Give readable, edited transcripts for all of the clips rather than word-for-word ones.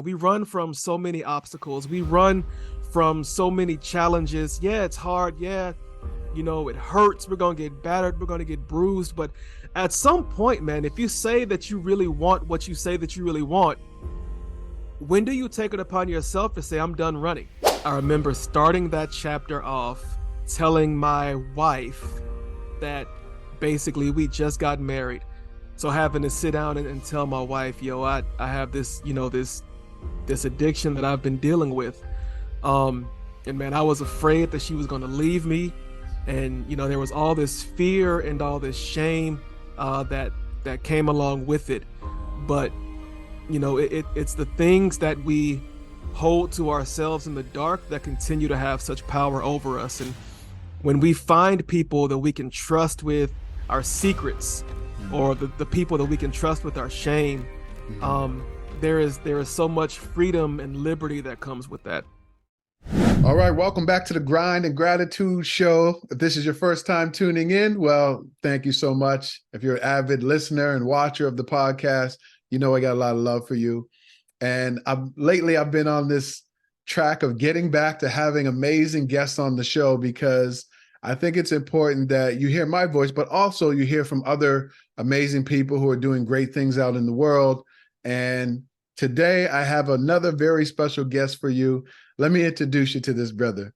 We run from so many obstacles. We run from so many challenges. Yeah, it's hard. Yeah, it hurts. We're going to get battered. We're going to get bruised. But at some point, man, if you say that you really want what you say that you really want, when do you take it upon yourself to say, I'm done running? I remember starting that chapter off telling my wife that basically we just got married. So having to sit down and tell my wife, yo, I have this, this addiction that I've been dealing with. And man, I was afraid that she was going to leave me. And, there was all this fear and all this shame that came along with it. But, it's the things that we hold to ourselves in the dark that continue to have such power over us. And when we find people that we can trust with our secrets, or the people that we can trust with our shame, there is so much freedom and liberty that comes with that. All right, welcome back to the Grind and Gratitude Show. If this is your first time tuning in, well, thank you so much. If you're an avid listener and watcher of the podcast, I got a lot of love for you. And lately I've been on this track of getting back to having amazing guests on the show, because I think it's important that you hear my voice, but also you hear from other amazing people who are doing great things out in the world. And today I have another very special guest for you. Let me introduce you to this brother.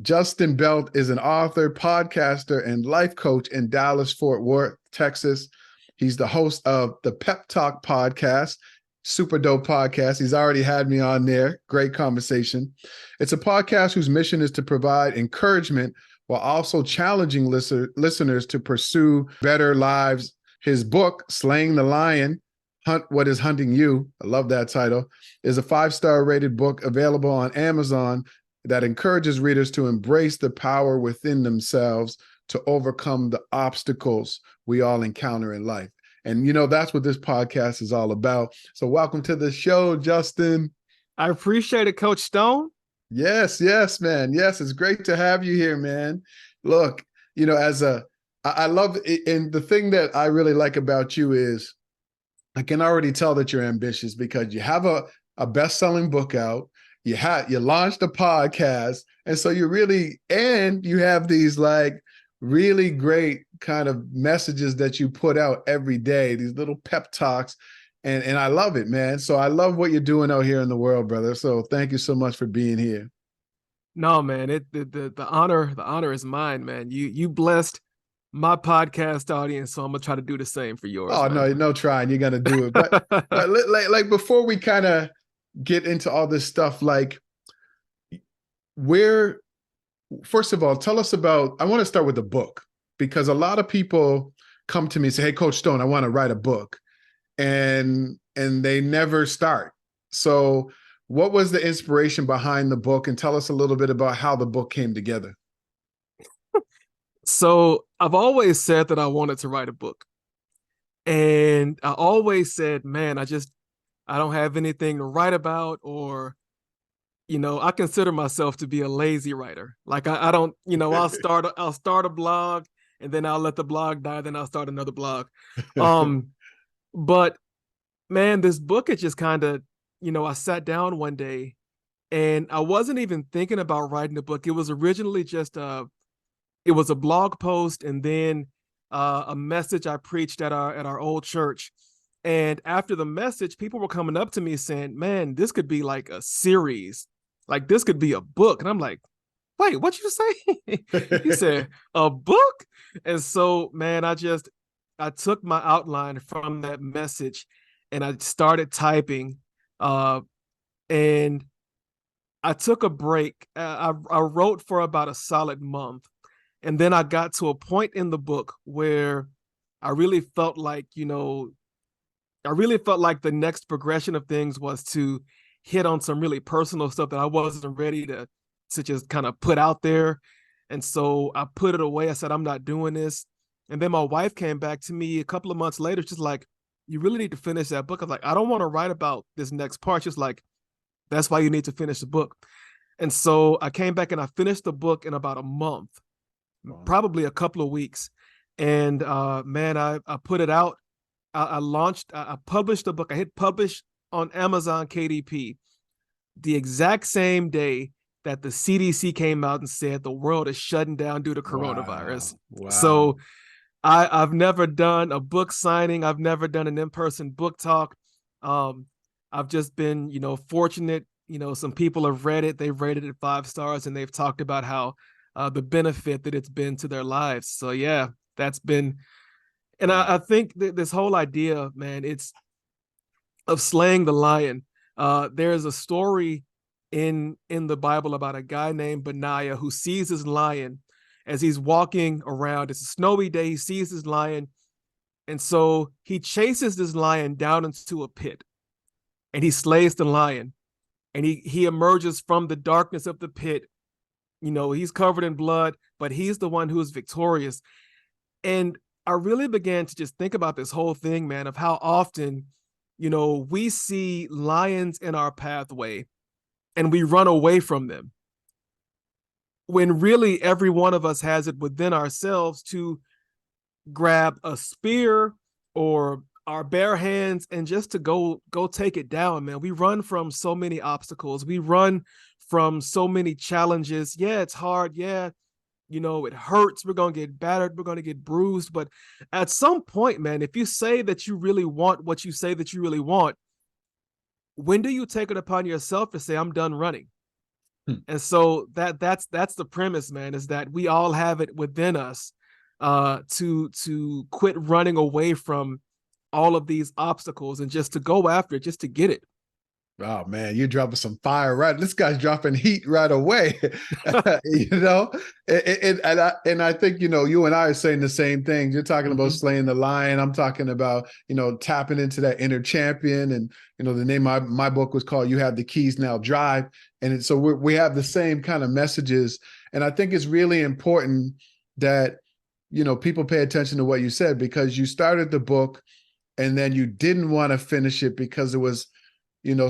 Justin Belt is an author, podcaster, and life coach in Dallas, Fort Worth, Texas. He's the host of the Pep Talk podcast, super dope podcast. He's already had me on there. Great conversation. It's a podcast whose mission is to provide encouragement while also challenging listeners to pursue better lives. His book, Slaying the Lion, Hunt What Is Hunting You, I love that title, is a 5-star rated book available on Amazon that encourages readers to embrace the power within themselves to overcome the obstacles we all encounter in life. And, that's what this podcast is all about. So welcome to the show, Justin. I appreciate it, Coach Stone. Yes, man. Yes, it's great to have you here, man. Look, I love it. And the thing that I really like about you is I can already tell that you're ambitious, because you have a best-selling book out. You launched a podcast. And so you have these really great kind of messages that you put out every day, these little pep talks. And I love it, man. So I love what you're doing out here in the world, brother. So thank you so much for being here. No, man, the honor is mine, man. You blessed my podcast audience, so I'm gonna try to do the same for yours. Oh, man. no trying. You're gonna do it. But like before we kind of get into all this stuff, first of all, tell us about. I want to start with the book, because a lot of people come to me and say, "Hey, Coach Stone, I want to write a book," and they never start. So what was the inspiration behind the book? And tell us a little bit about how the book came together. So I've always said that I wanted to write a book. And I always said, man, I don't have anything to write about, or, I consider myself to be a lazy writer. Like I don't, I'll start a blog, and then I'll let the blog die. Then I'll start another blog. But man, this book, it just kind of, I sat down one day and I wasn't even thinking about writing a book. It was originally just it was a blog post, and then a message I preached at our old church. And after the message, people were coming up to me saying, man, this could be like a series. Like this could be a book. And I'm like, wait, what'd you say? He said, a book? And so, man, I took my outline from that message and I started typing. And I took a break. I wrote for about a solid month. And then I got to a point in the book where I really felt like, the next progression of things was to hit on some really personal stuff that I wasn't ready to just kind of put out there. And so I put it away. I said, I'm not doing this. And then my wife came back to me a couple of months later, just like, you really need to finish that book. I was like, I don't want to write about this next part. She's like, that's why you need to finish the book. And so I came back and I finished the book in about a month. Wow. Probably a couple of weeks. And man, I put it out. I published the book. I hit publish on Amazon KDP the exact same day that the CDC came out and said the world is shutting down due to coronavirus. Wow. Wow. So I've never done a book signing. I've never done an in-person book talk. Um, I've just been, fortunate. Some people have read it. They've rated it 5 stars, and they've talked about how the benefit that it's been to their lives. So yeah, that's been. And Wow. I think that this whole idea, man, it's of slaying the lion. There's a story in the Bible about a guy named Benaiah who sees his lion as he's walking around. It's a snowy day. He sees his lion, and so he chases this lion down into a pit, and he slays the lion. And he emerges from the darkness of the pit. He's covered in blood, but he's the one who is victorious. And I really began to just think about this whole thing, man, of how often, we see lions in our pathway and we run away from them, when really every one of us has it within ourselves to grab a spear or our bare hands and just to go take it down, man. We run from so many obstacles. We run from so many challenges. Yeah, it's hard. Yeah, it hurts. We're going to get battered. We're going to get bruised. But at some point, man, if you say that you really want what you say that you really want, when do you take it upon yourself to say, I'm done running? Hmm. And so that's the premise, man, is that we all have it within us to quit running away from all of these obstacles and just to go after it, just to get it. Oh man, you're dropping some fire right. This guy's dropping heat right away. you know, and I think you and I are saying the same thing. You're talking about slaying the lion. I'm talking about tapping into that inner champion. And the name of my book was called "You Have the Keys Now Drive." And so we have the same kind of messages. And I think it's really important that people pay attention to what you said, because you started the book and then you didn't want to finish it because it was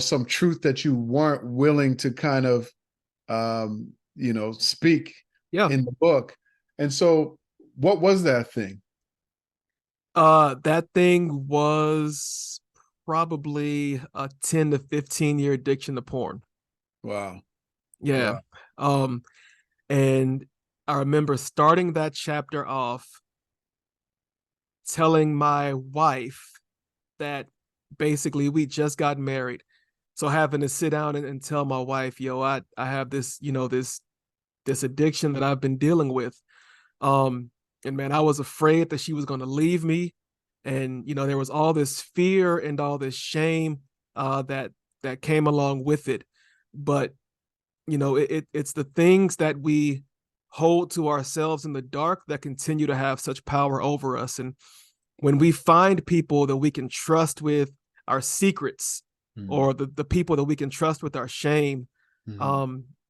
some truth that you weren't willing to kind of, speak Yeah. in the book. And so what was that thing? That thing was probably a 10 to 15 year addiction to porn. Wow. Yeah. Wow. Um, and I remember starting that chapter off telling my wife that basically we just got married. So having to sit down and tell my wife, yo, I have this, this addiction that I've been dealing with. And man, I was afraid that she was going to leave me. And, there was all this fear and all this shame that came along with it. But, it's the things that we hold to ourselves in the dark that continue to have such power over us. And when we find people that we can trust with our secrets, or the people that we can trust with our shame,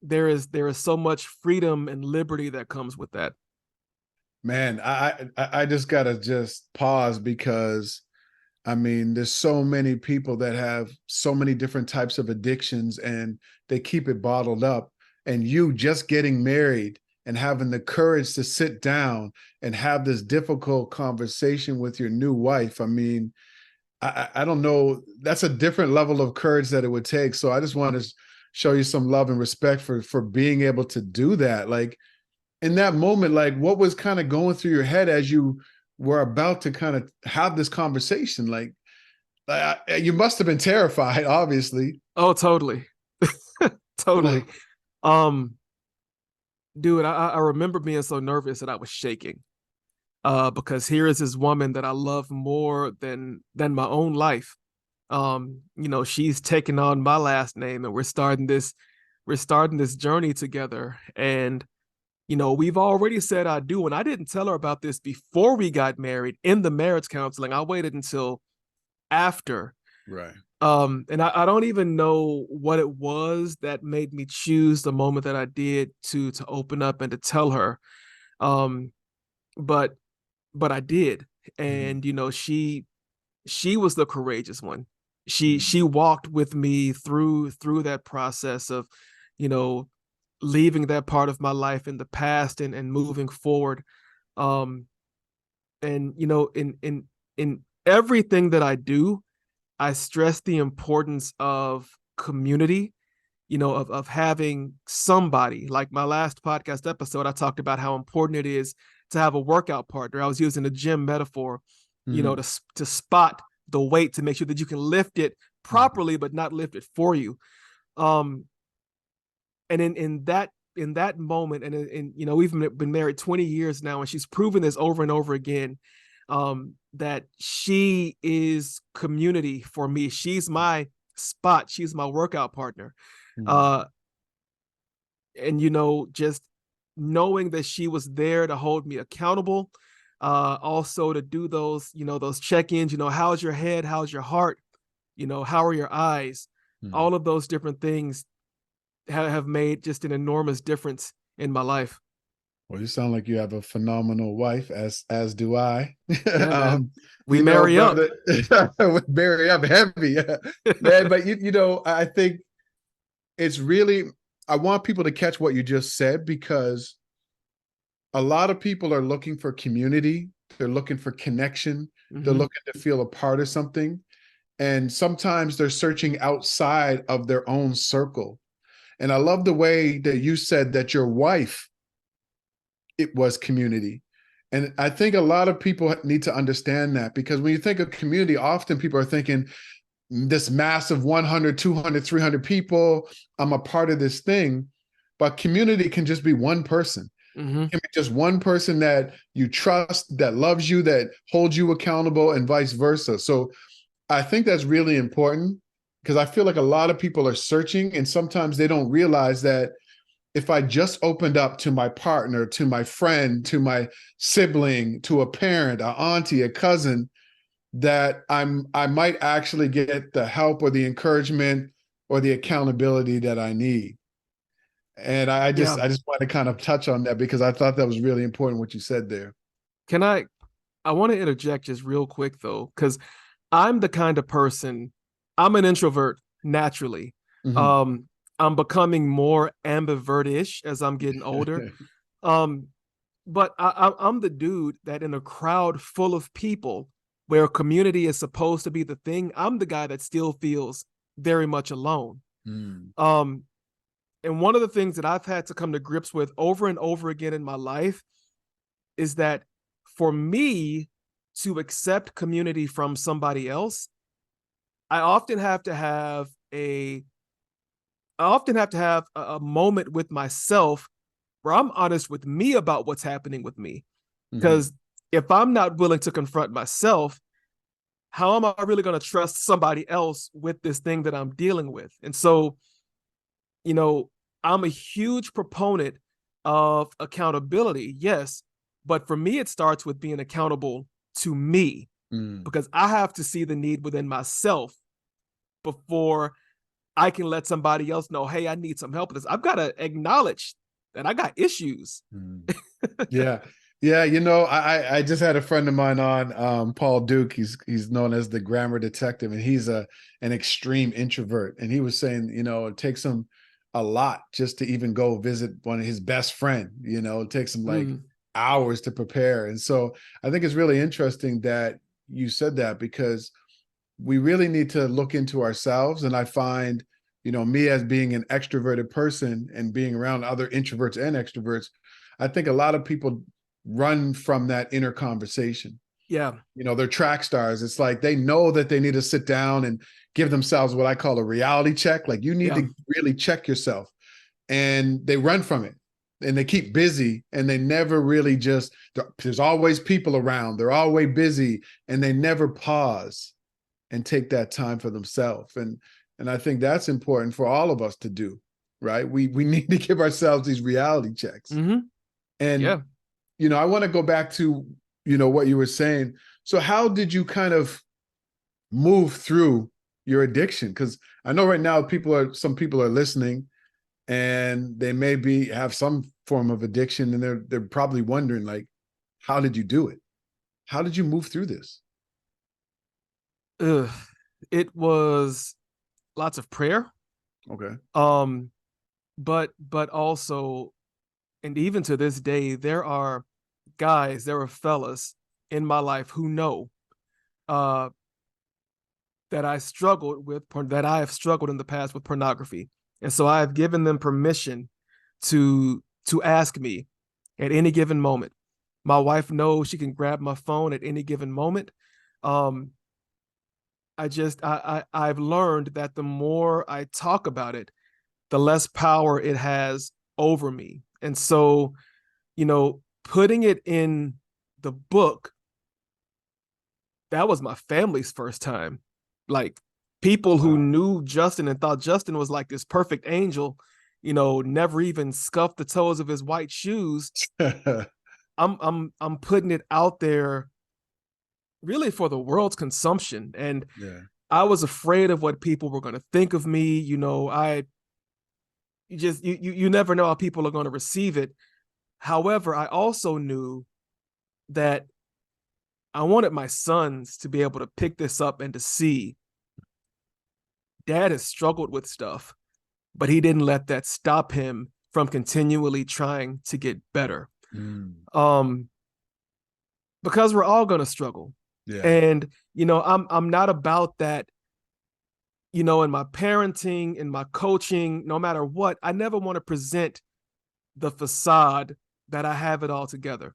there is so much freedom and liberty that comes with that. Man, I just gotta just pause, because I mean, there's so many people that have so many different types of addictions and they keep it bottled up. And you just getting married and having the courage to sit down and have this difficult conversation with your new wife. I mean, I don't know. That's a different level of courage that it would take. So I just want to show you some love and respect for being able to do that. Like in that moment, like what was kind of going through your head as you were about to kind of have this conversation? Like you must have been terrified, obviously. Oh, totally. Totally. Um, Dude, I remember being so nervous that I was shaking. Because here is this woman that I love more than my own life. She's taking on my last name, and we're starting this journey together. And we've already said I do. And I didn't tell her about this before we got married in the marriage counseling. I waited until after. Right. And I don't even know what it was that made me choose the moment that I did to open up and to tell her. Um, but I did. And she was the courageous one. She walked with me through that process of, leaving that part of my life in the past and moving forward. And in everything that I do, I stress the importance of community, of having somebody. Like my last podcast episode, I talked about how important it is to have a workout partner. I was using a gym metaphor, Mhm. to spot the weight, to make sure that you can lift it Mhm. properly, but not lift it for you. Um, and in that moment, and we've been married 20 years now, and she's proven this over and over again, that she is community for me. She's my spot. She's my workout partner. Mhm. uh and just knowing that she was there to hold me accountable, also to do those check-ins, how's your head, how's your heart, how are your eyes, Mhm. all of those different things have made just an enormous difference in my life. Well, you sound like you have a phenomenal wife, as do I. Yeah, man. We You know, marry up. brother, Barry, I'm heavy, man. But I think it's really. I want people to catch what you just said, because a lot of people are looking for community. They're looking for connection. They're Hmm. looking to feel a part of something, and sometimes they're searching outside of their own circle. And I love the way that you said that your wife, it was community. And I think a lot of people need to understand that, because when you think of community, often people are thinking this massive 100, 200, 300 people, I'm a part of this thing. But community can just be one person. Hmm. It can be just one person that you trust, that loves you, that holds you accountable, and vice versa. So I think that's really important, because I feel like a lot of people are searching, and sometimes they don't realize that if I just opened up to my partner, to my friend, to my sibling, to a parent, a auntie, a cousin, that I might actually get the help or the encouragement or the accountability that I need. And I just Yeah. I just want to kind of touch on that, because I thought that was really important what you said there. Can I want to interject just real quick though, because I'm the kind of person, I'm an introvert naturally. Mhm. Um, I'm becoming more ambivert-ish as I'm getting older. Um, but I'm the dude that in a crowd full of people where community is supposed to be the thing, I'm the guy that still feels very much alone. Mm. Um, and one of the things that I've had to come to grips with over and over again in my life is that for me to accept community from somebody else, I often have to have a I often have to have a moment with myself where I'm honest with me about what's happening with me. Mhm. Because if I'm not willing to confront myself, how am I really going to trust somebody else with this thing that I'm dealing with? And so, you know, I'm a huge proponent of accountability, yes, but for me, it starts with being accountable to me, Mm. because I have to see the need within myself before I can let somebody else know, hey, I need some help with this. I've got to acknowledge that I got issues. Mm. Yeah. Yeah, I just had a friend of mine on, Paul Duke. He's known as the grammar detective, and he's an extreme introvert. And he was saying, it takes him a lot just to even go visit one of his best friend. It takes him like Mm, hours to prepare. And so I think it's really interesting that you said that, because we really need to look into ourselves. And I find, me as being an extroverted person and being around other introverts and extroverts, I think a lot of people run from that inner conversation. yeah, They're track stars. It's like they know that they need to sit down and give themselves what I call a reality check. Like, you need yeah, to really check yourself. And they run from it, and they keep busy, and they never really there's always people around. They're always busy, and they never pause and take that time for themselves. And I think that's important for all of us to do, right? We need to give ourselves these reality checks. mm-hmm, And yeah. I want to go back to what you were saying. So how did you kind of move through your addiction? Because I know right now some people are listening, and they maybe have some form of addiction, and they're probably wondering, like, how did you do it? How did you move through this? Ugh. It was lots of prayer, Okay. um, but also, and even to this day, there are fellas in my life who know, uh, that I struggled with, that I have struggled in the past with pornography. And so I have given them permission to ask me at any given moment. My wife knows she can grab my phone at any given moment. Um, I've learned that the more I talk about it, the less power it has over me. And so, putting it in the book, that was my family's first time. Like, people who Wow. knew Justin and thought Justin was like this perfect angel, never even scuffed the toes of his white shoes. I'm putting it out there really for the world's consumption. And Yeah. I was afraid of what people were going to think of me. I you never know how people are going to receive it. However, I also knew that I wanted my sons to be able to pick this up and to see dad has struggled with stuff, but he didn't let that stop him from continually trying to get better. Mm. Um, because we're all going to struggle. Yeah. And, I'm not about that, in my parenting, in my coaching, no matter what. I never want to present the facade that I have it all together.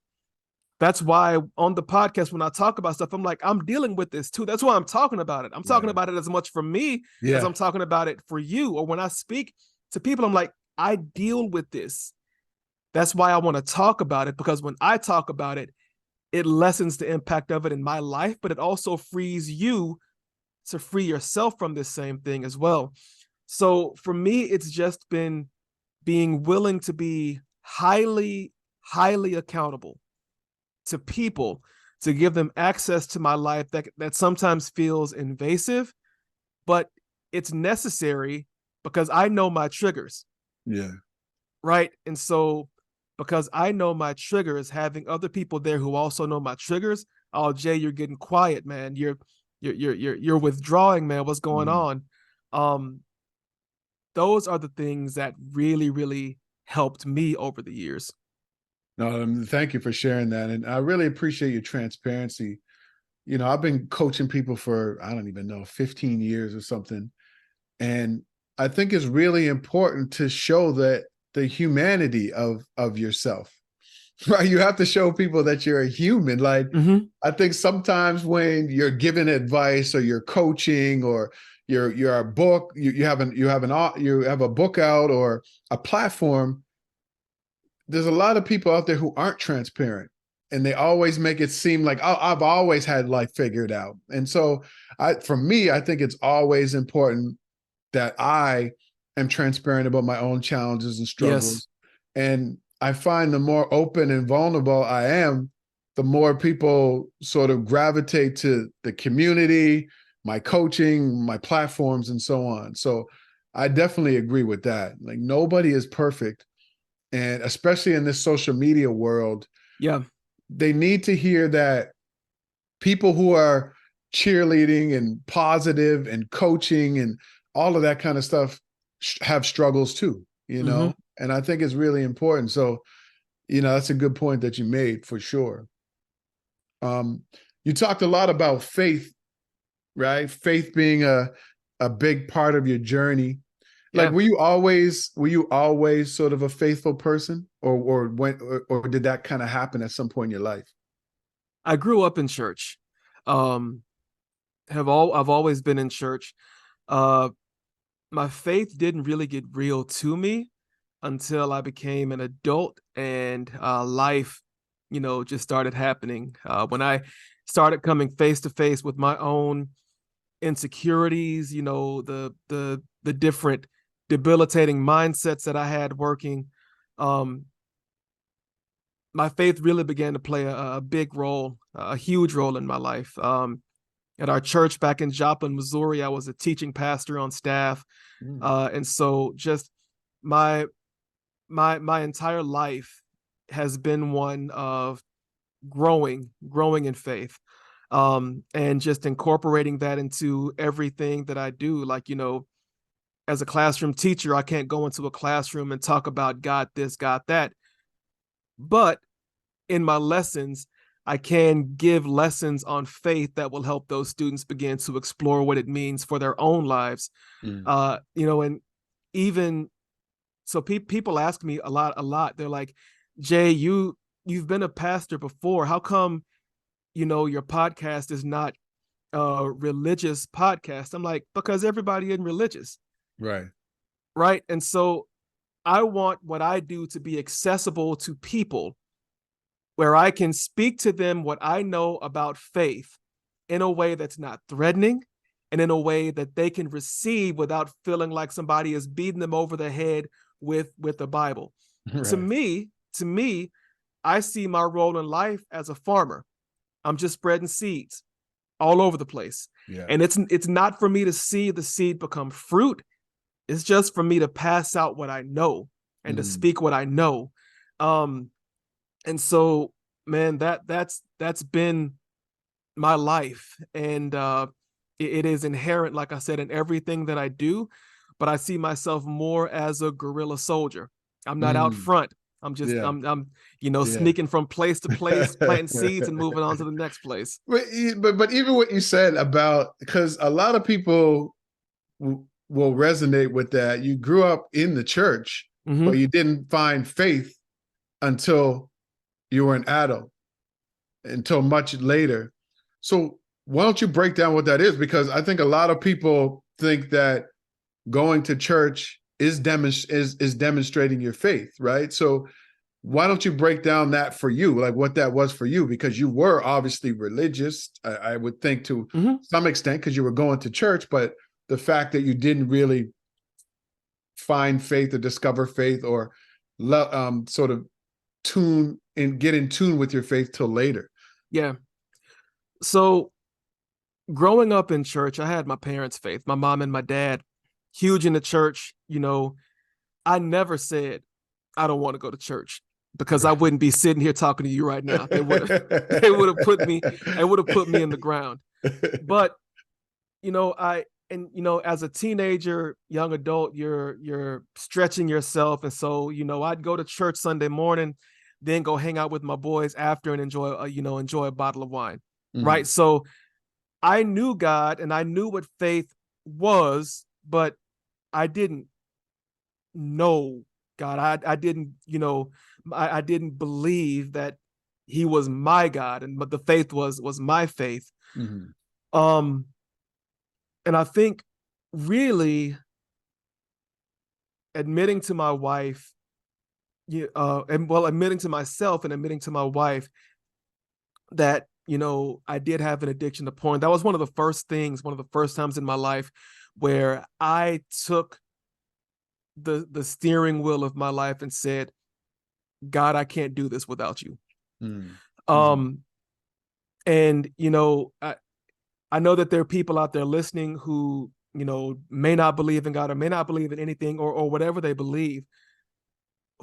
That's why on the podcast, when I talk about stuff, I'm like, I'm dealing with this too. That's why I'm talking about it. I'm talking Yeah. about it as much for me as Yeah. I'm talking about it for you. Or when I speak to people, I'm like, I deal with this. That's why I want to talk about it, because when I talk about it, it lessens the impact of it in my life, but it also frees you to free yourself from this same thing as well. So for me, it's just been being willing to be highly, highly accountable to people, to give them access to my life that sometimes feels invasive, but it's necessary because I know my triggers, Yeah. right? And so because I know my triggers, having other people there who also know my triggers, oh Jay, you're getting quiet, man. You're withdrawing, man. What's going Mm. on? Um, those are the things that really, really helped me over the years. No, thank you for sharing that. And I really appreciate your transparency. I've been coaching people for, I don't even know, 15 years or something. And I think it's really important to show that the humanity of yourself, right? You have to show people that you're a human. Like, Mm-hmm. I think sometimes when you're giving advice or you're coaching or you're a book, you have a book out or a platform, there's a lot of people out there who aren't transparent, and they always make it seem like, oh, I've always had life figured out. And so for me, I think it's always important that I am transparent about my own challenges and Yes. struggles. And I find the more open and vulnerable I am, the more people sort of gravitate to the community, my coaching, my platforms, and so on. So I definitely agree with that. Like, nobody is perfect. And especially in this social media world, Yeah. they need to hear that people who are cheerleading and positive and coaching and all of that kind of stuff have struggles too, Mm-hmm. and I think it's really important. So, that's a good point that you made for sure. Um, you talked a lot about faith, right? Faith being a big part of your journey. Like, Yeah. were you always sort of a faithful person, or did that kind of happen at some point in your life? I grew up in church. Um, I've always been in church. Uh, my faith didn't really get real to me until I became an adult and life, just started happening. When I started coming face to face with my own insecurities, the different debilitating mindsets that I had working, um, my faith really began to play a big role, a huge role in my life. At our church back in Joplin, Missouri, I was a teaching pastor on staff, Mm. and so just my my entire life has been one of growing in faith, and just incorporating that into everything that I do. Like, as a classroom teacher, I can't go into a classroom and talk about God this, God that, but in my lessons, I can give lessons on faith that will help those students begin to explore what it means for their own lives. Mm. And even so, people ask me a lot. They're like, Jay, you've been a pastor before. How come, your podcast is not a religious podcast? I'm like, because everybody isn't religious, Right. right? And so I want what I do to be accessible to people, where I can speak to them what I know about faith in a way that's not threatening, and in a way that they can receive without feeling like somebody is beating them over the head with the Bible. To Right. me, I see my role in life as a farmer. I'm just spreading seeds all over the place. Yeah. And it's not for me to see the seed become fruit. It's just for me to pass out what I know and to Mm. speak what I know. And so, man, that's been my life. And it is inherent, like I said, in everything that I do. But I see myself more as a guerrilla soldier. I'm not out Mm. front. I'm just Yeah. I'm Yeah. sneaking from place to place, planting seeds and moving on to the next place. But even what you said about, because a lot of people will resonate with that. You grew up in the church, but Mm-hmm. you didn't find faith until you were an adult, until much later. So why don't you break down what that is? Because I think a lot of people think that going to church is demonstrating your faith, right? So why don't you break down that for you, like what that was for you? Because you were obviously religious, I would think, to Mm-hmm. some extent, because you were going to church, but the fact that you didn't really find faith or discover faith or sort of get in tune with your faith till later. Yeah. So growing up in church, I had my parents' faith, my mom and my dad, huge in the church. I never said I don't want to go to church, because I Right. wouldn't be sitting here talking to you right now. They would have put me in the ground. But as a teenager, young adult, you're stretching yourself, and so I'd go to church Sunday morning, then go hang out with my boys after and enjoy a bottle of wine, Mhm. right? So I knew God and I knew what faith was, but I didn't know God. I didn't believe that He was my God, but the faith was my faith. Mhm. Um, and I think really admitting to my wife, admitting to myself and admitting to my wife that I did have an addiction to porn. That was one of the first times in my life where I took the steering wheel of my life and said, God, I can't do this without you. Mhm. Mhm. Um, and I know that there are people out there listening who may not believe in God or may not believe in anything, or whatever they believe.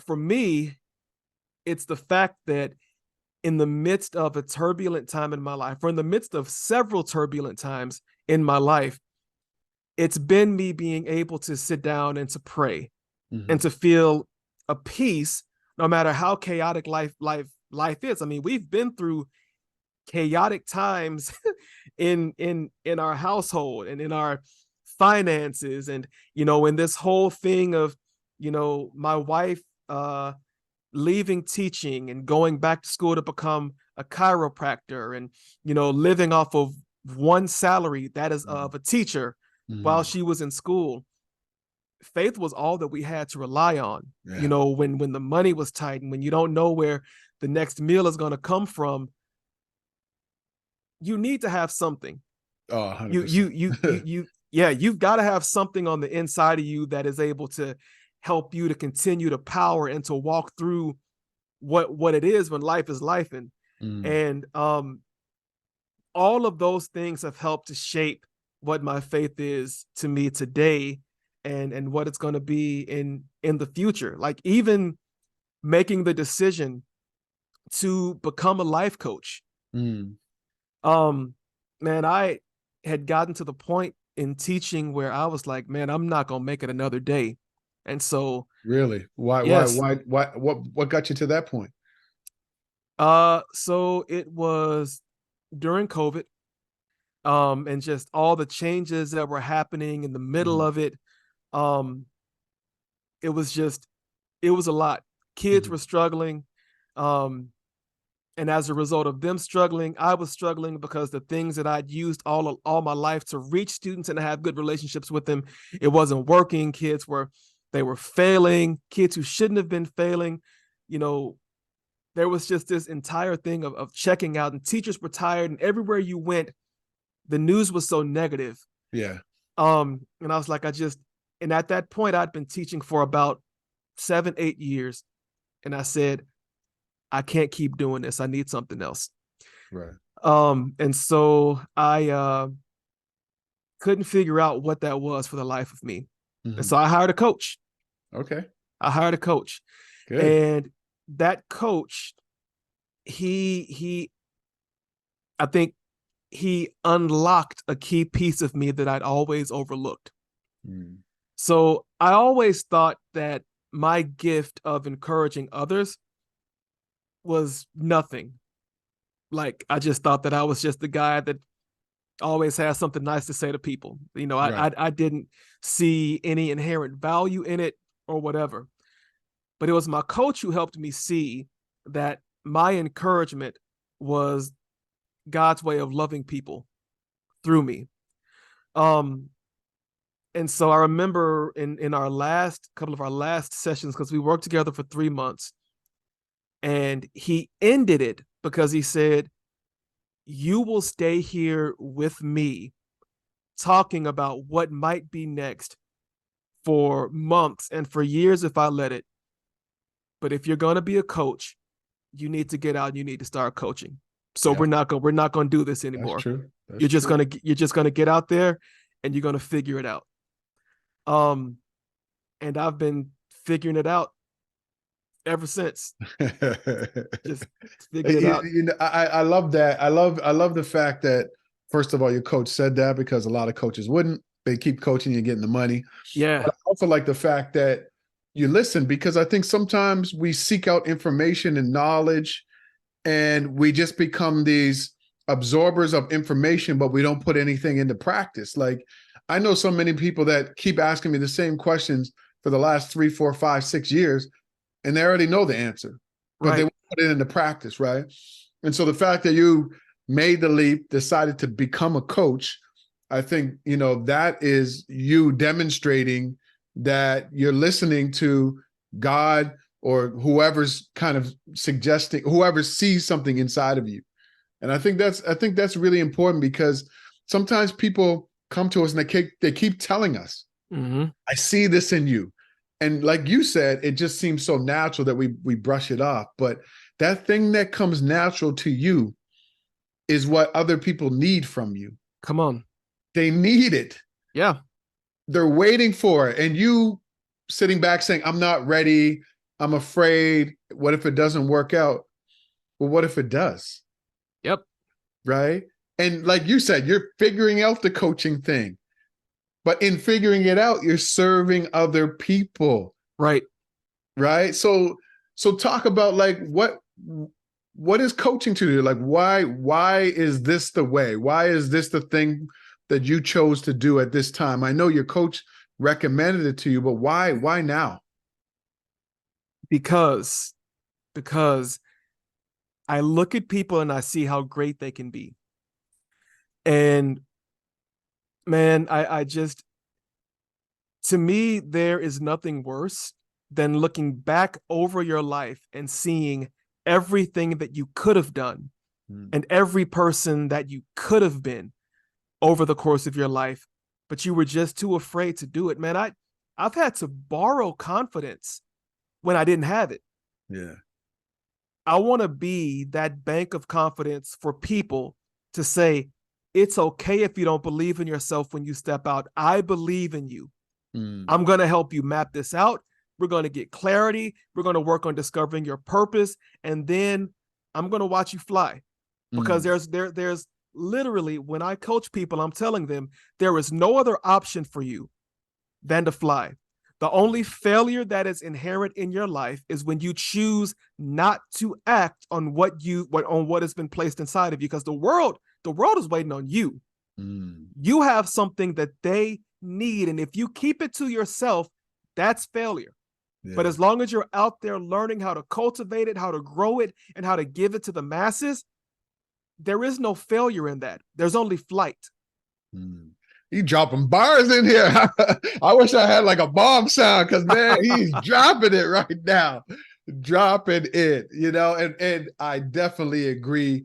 For me, it's the fact that in the midst of a turbulent time in my life, or in the midst of several turbulent times in my life, it's been me being able to sit down and to pray and Mhm. to feel a peace, no matter how chaotic life is. I mean, we've been through chaotic times in our household and in our finances, and in this whole thing of my wife leaving teaching and going back to school to become a chiropractor, and living off of one salary that is Mhm. of a teacher while Mhm. she was in school. Faith was all that we had to rely on. Yeah. When the money was tight and when you don't know where the next meal is going to come from, you need to have something. Oh, you 100%. you you you you yeah, you've got to have something on the inside of you that is able to help you to continue to power and to walk through what it is when life is life. Mm. And all of those things have helped to shape what my faith is to me today, and what it's going to be in the future. Like, even making the decision to become a life coach. Mm. um Man, I had gotten to the point in teaching where I was like, man, I'm not going to make it another day. And so, Really? Why? Why? yes, Why? Why? What got you to that point? So it was during COVID, and just all the changes that were happening in the middle Mhm. of it. Um, it was just, it was a lot. Kids Mhm. were struggling. Um, and as a result of them struggling, I was struggling because the things that I'd used all my life to reach students and have good relationships with them, it wasn't working. They were failing. Kids who shouldn't have been failing. You know, there was just this entire thing of checking out, and teachers were tired, and everywhere you went, the news was so negative. Yeah. And I was like, and at that point, I'd been teaching for about 7, 8 years, and I said, I can't keep doing this. I need something else. Right. And so I couldn't figure out what that was for the life of me. And Mhm. so I hired a coach. Okay. I hired a coach. Good. And that coach, he I think he unlocked a key piece of me that I'd always overlooked. Mm. So I always thought that my gift of encouraging others was nothing. Like I just thought that I was just the guy that always has something nice to say to people. Right. I didn't see any inherent value in it or whatever. But it was my coach who helped me see that my encouragement was God's way of loving people through me. Um, and so I remember in our last couple of our last sessions, because we worked together for 3 months, and he ended it because he said, "You will stay here with me talking about what might be next for months and for years if I let it. But if you're going to be a coach, you need to get out and you need to start coaching. So Yeah. we're not going to do this That's anymore. true. That's true. You're just going to get out there and you're going to figure it out." Um, and I've been figuring it out ever since. Just figuring it out. I love that. I love the fact that first of all, your coach said that because a lot of coaches wouldn't. They keep coaching you, getting the money. Yeah. But I also like the fact that you listen because I think sometimes we seek out information and knowledge and we just become these absorbers of information, but we don't put anything into practice. Like I know so many people that keep asking me the same questions for the last 3, 4, 5, 6 years, and they already know the answer, but they Right. won't put it into practice, right? And so the fact that you made the leap, decided to become a coach, I think, that is you demonstrating that you're listening to God or whoever's kind of suggesting, whoever sees something inside of you. And I think that's really important because sometimes people come to us and they keep telling us, Mm-hmm. I see this in you. And like you said, it just seems so natural that we brush it off. But that thing that comes natural to you is what other people need from you. Come on. They need it. Yeah. They're waiting for it. And you sitting back saying, I'm not ready. I'm afraid. What if it doesn't work out? Well, what if it does? Yep. Right. And like you said, you're figuring out the coaching thing. But in figuring it out, you're serving other people. Right. Right. So talk about like what is coaching to you? Like why is this the way? Why is this the thing that you chose to do at this time? I know your coach recommended it to you, but why now? Because because I look at people and I see how great they can be. And man, I just, to me, there is nothing worse than looking back over your life and seeing everything that you could have done Mm. and every person that you could have been over the course of your life, but you were just too afraid to do it. Man, I've had to borrow confidence when I didn't have it. Yeah. I want to be that bank of confidence for people to say, it's okay if you don't believe in yourself when you step out. I believe in you. Mm. I'm going to help you map this out. We're going to get clarity. We're going to work on discovering your purpose. And then I'm going to watch you fly. Because Mm. there's literally, when I coach people, I'm telling them there is no other option for you than to fly. The only failure that is inherent in your life is when you choose not to act on what has been placed inside of you, because the world is waiting on you. You have something that they need, and if you keep it to yourself, that's failure. Yeah. But as long as you're out there learning how to cultivate it, how to grow it, and how to give it to the masses, there is no failure in that. There's only flight. He dropping bars in here. I wish I had like a bomb sound, because man, he's dropping it right now. Dropping it, and I definitely agree.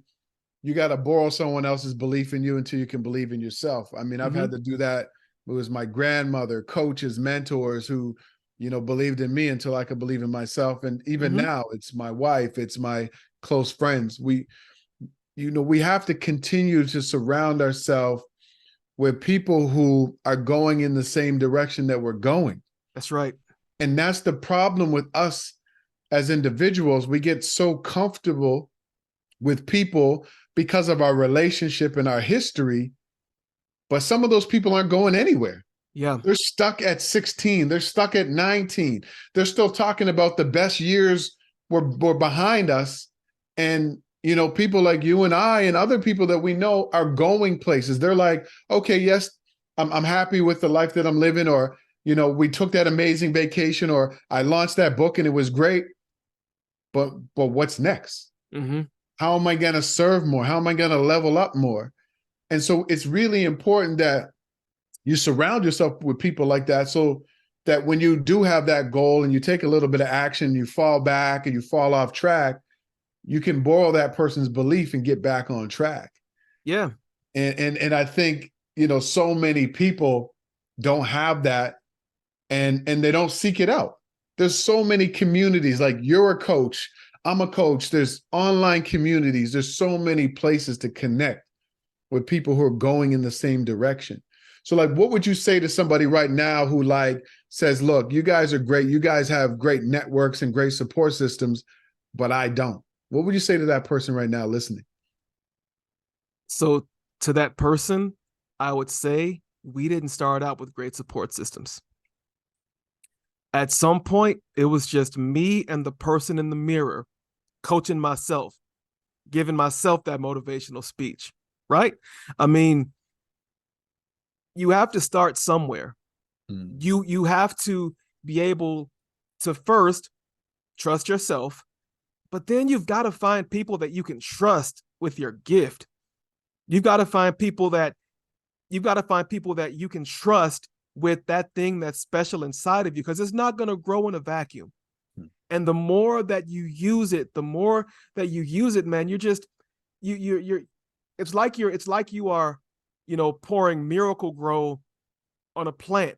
You got to borrow someone else's belief in you until you can believe in yourself. I mean, I've had to do that. It was my grandmother, coaches, mentors who, believed in me until I could believe in myself. And even now, it's my wife, it's my close friends. We have to continue to surround ourselves with people who are going in the same direction that we're going. That's right. And that's the problem with us as individuals. We get so comfortable with people because of our relationship and our history, but some of those people aren't going anywhere. Yeah. They're stuck at 16. They're stuck at 19. They're still talking about the best years were behind us. And people like you and I and other people that we know are going places. They're like, okay, yes, I'm happy with the life that I'm living, or, we took that amazing vacation, or I launched that book and it was great. But what's next? How am I going to serve more? How am I going to level up more? And so it's really important that you surround yourself with people like that, so that when you do have that goal and you take a little bit of action, you fall back and you fall off track, you can borrow that person's belief and get back on track. Yeah. And I think, so many people don't have that, and they don't seek it out. There's so many communities, like you're a coach, I'm a coach. There's online communities. There's so many places to connect with people who are going in the same direction. So like, what would you say to somebody right now who says, look, you guys are great. You guys have great networks and great support systems, but I don't. What would you say to that person right now listening? So to that person, I would say we didn't start out with great support systems. At some point, it was just me and the person in the mirror coaching myself, giving myself that motivational speech, right? I mean, you have to start somewhere. You have to be able to first trust yourself, but then you've got to find people that you can trust with your gift. You've got to find people that you can trust with that thing that's special inside of you, because it's not going to grow in a vacuum. And the more that you use it, man, it's like you are, pouring Miracle Grow on a plant.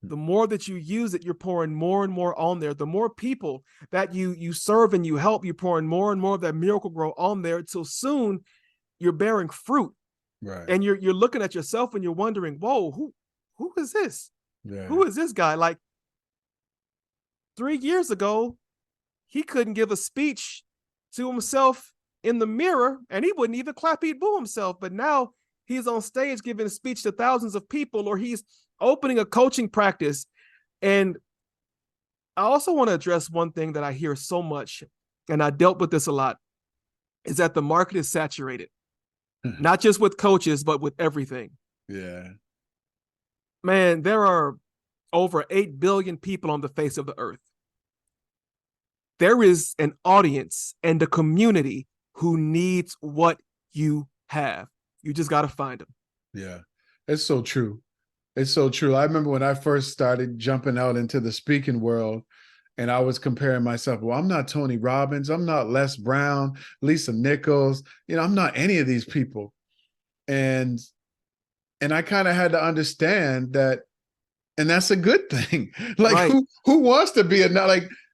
The more that you use it, you're pouring more and more on there. The more people that you serve and you help, you're pouring more and more of that Miracle Grow on there, until soon you're bearing fruit. Right. And you're looking at yourself and you're wondering, whoa, who is this? Yeah. Who is this guy? Like 3 years ago, he couldn't give a speech to himself in the mirror, and he wouldn't even clap, he'd boo himself. But now he's on stage giving a speech to thousands of people, or he's opening a coaching practice. And I also want to address one thing that I hear so much, and I dealt with this a lot, is that the market is saturated, not just with coaches, but with everything. Yeah. Man, there are over 8 billion people on the face of the earth. There is an audience and a community who needs what you have. You just got to find them. Yeah, it's so true. It's so true. I remember when I first started jumping out into the speaking world, and I was comparing myself. Well, I'm not Tony Robbins. I'm not Les Brown, Lisa Nichols. I'm not any of these people. And I kind of had to understand that, and that's a good thing. Like, right. Who wants to be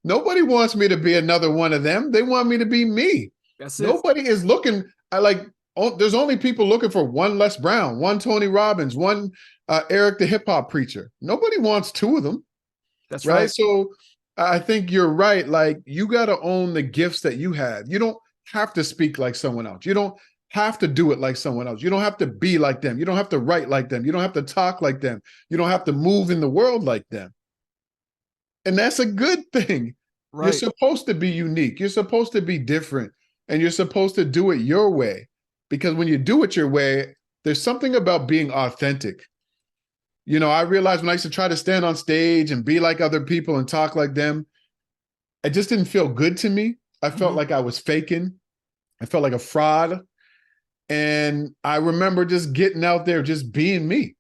nobody wants me to be another one of them. They want me to be me. That's it. Nobody is looking. There's only people looking for one Les Brown, one Tony Robbins, one Eric the hip hop preacher. Nobody wants two of them. That's right. So I think you're right. Like, you got to own the gifts that you have. You don't have to speak like someone else. You don't have to do it like someone else. You don't have to be like them. You don't have to write like them. You don't have to talk like them. You don't have to move in the world like them. And that's a good thing. You're Right. supposed to be unique. You're supposed to be different. And you're supposed to do it your way. Because when you do it your way, there's something about being authentic. I realized when I used to try to stand on stage and be like other people and talk like them, it just didn't feel good to me. I felt Hmm. like I was faking. I felt like a fraud. And I remember just getting out there, just being me.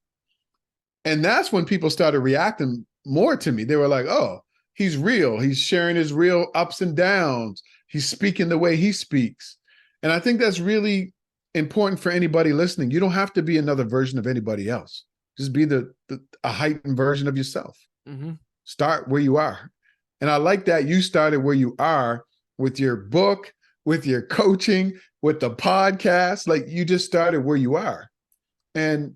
And that's when people started reacting more to me. They were like, oh, he's real. He's sharing his real ups and downs. He's speaking the way he speaks. And I think that's really important for anybody listening. You don't have to be another version of anybody else. Just be a heightened version of yourself. Hmm. Start where you are. And I like that you started where you are with your book, with your coaching, with the podcast. Like you just started where you are. And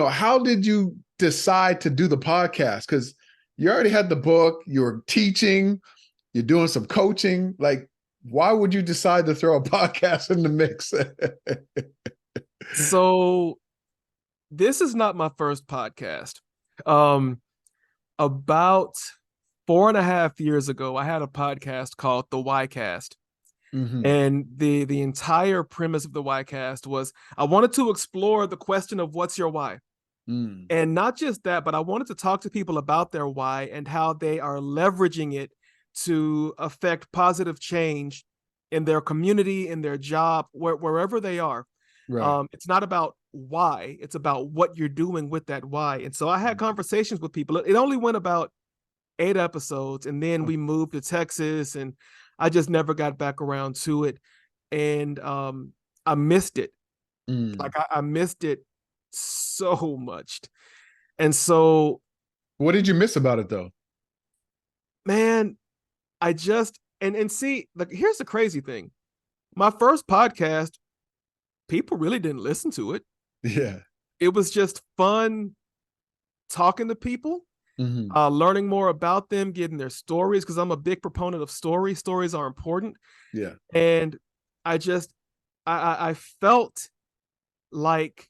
how did you decide to do the podcast? Because you already had the book, you were teaching, you're doing some coaching. Like, why would you decide to throw a podcast in the mix? So this is not my first podcast. Um, about 4.5 years ago, I had a podcast called the Ycast. Mm-hmm. And the entire premise of the Ycast was I wanted to explore the question of what's your why. Mm. And not just that, but I wanted to talk to people about their why and how they are leveraging it to affect positive change in their community, in their job, wherever they are. Right. It's not about why, it's about what you're doing with that why. And so I had conversations with people. It only went about 8 episodes, and then we moved to Texas, and I just never got back around to it. And I missed it. Mm. Like I missed it so much. And so, What did you miss about it though? man, I just and see, like here's the crazy thing. My first podcast, people really didn't listen to it. Yeah. It was just fun talking to people, Mm-hmm. learning more about them, getting their stories, because I'm a big proponent of stories. Stories are important. Yeah. And I just I felt like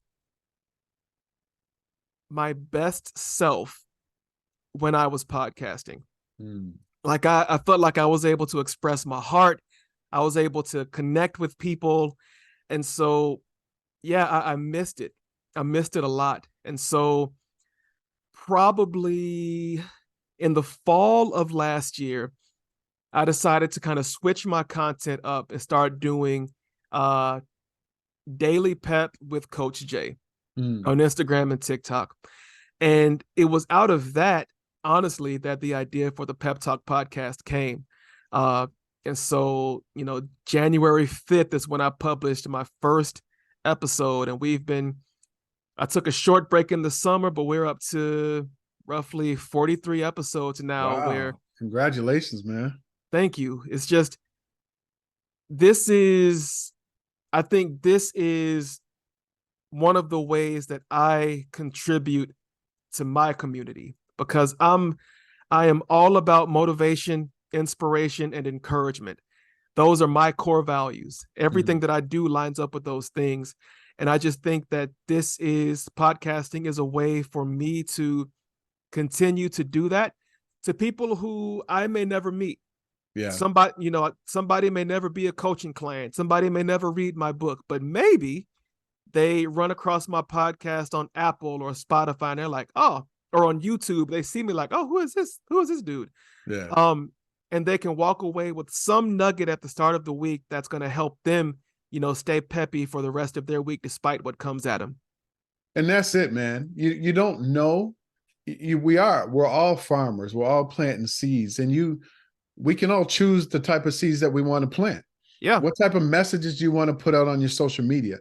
my best self when I was podcasting. Mm. Like I felt like I was able to express my heart. I was able to connect with people. And so, yeah, I missed it. I missed it a lot. And so, probably in the fall of last year, I decided to kind of switch my content up and start doing uh, daily pep with Coach Jay Mm. on Instagram and TikTok. And it was out of that, honestly, that the idea for the Pep Talk podcast came. Uh, and so, January 5th is when I published my first episode. And I took a short break in the summer, but we're up to roughly 43 episodes now where, Wow. Congratulations, man. thank you. It's just, this is, I think this is one of the ways that I contribute to my community, because I am all about motivation, inspiration, and encouragement. Those are my core values. Everything Mm. that I do lines up with those things. And I just think that podcasting is a way for me to continue to do that to people who I may never meet. Yeah. Somebody may never be a coaching client. Somebody may never read my book, but maybe they run across my podcast on Apple or Spotify and they're like, oh, or on YouTube, they see me like, oh, who is this? Who is this dude? Yeah. And they can walk away with some nugget at the start of the week that's going to help them, stay peppy for the rest of their week, despite what comes at them. And that's it, man. You don't know. We're all farmers. We're all planting seeds, and we can all choose the type of seeds that we want to plant. Yeah. What type of messages do you want to put out on your social media?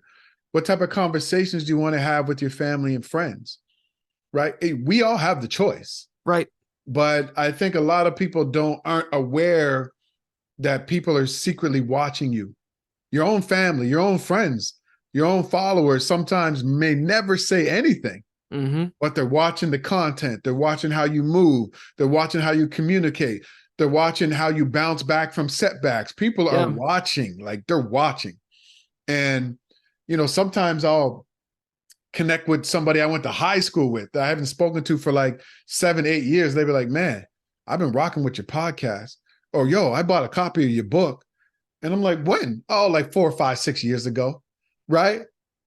What type of conversations do you want to have with your family and friends? Right? We all have the choice. Right. But I think a lot of people aren't aware that people are secretly watching you. Your own family, your own friends, your own followers sometimes may never say anything, Mm-hmm. but they're watching the content. They're watching how you move. They're watching how you communicate. They're watching how you bounce back from setbacks. People are watching, like they're watching. And, sometimes I'll connect with somebody I went to high school with that I haven't spoken to for like 7, 8 years. They'd be like, man, I've been rocking with your podcast. Or, yo, I bought a copy of your book. And I'm like, when? Oh, like 4 or 5, 6 years ago. Right?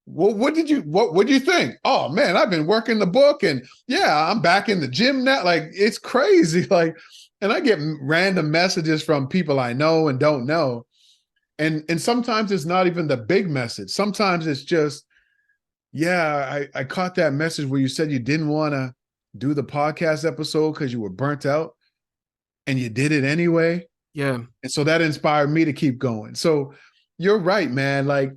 Well, what did you think? Oh man, I've been working the book and yeah, I'm back in the gym now. Like it's crazy. Like, and I get random messages from people I know and don't know. And sometimes it's not even the big message. Sometimes it's just, yeah, I caught that message where you said you didn't want to do the podcast episode because you were burnt out and you did it anyway. Yeah. And so that inspired me to keep going. So you're right, man. Like